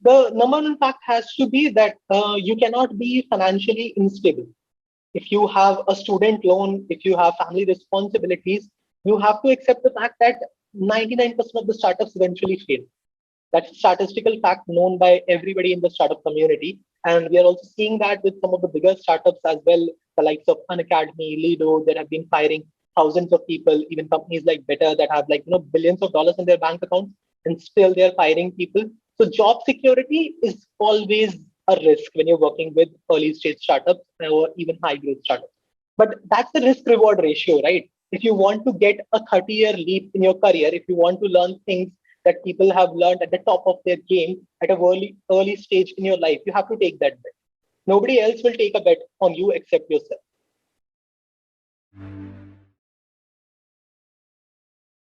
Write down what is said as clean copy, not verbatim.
The number one fact has to be that you cannot be financially unstable. If you have a student loan, if you have family responsibilities, you have to accept the fact that 99% of the startups eventually fail. That's a statistical fact known by everybody in the startup community. And we are also seeing that with some of the bigger startups as well, the likes of Unacademy, Lido, that have been firing thousands of people, even companies like Better that have billions of dollars in their bank accounts and still they're firing people. So job security is always a risk when you're working with early stage startups or even high growth startups. But that's the risk reward ratio, right? If you want to get a 30-year leap in your career, if you want to learn things that people have learned at the top of their game at a early stage in your life, you have to take that bet. Nobody else will take a bet on you except yourself.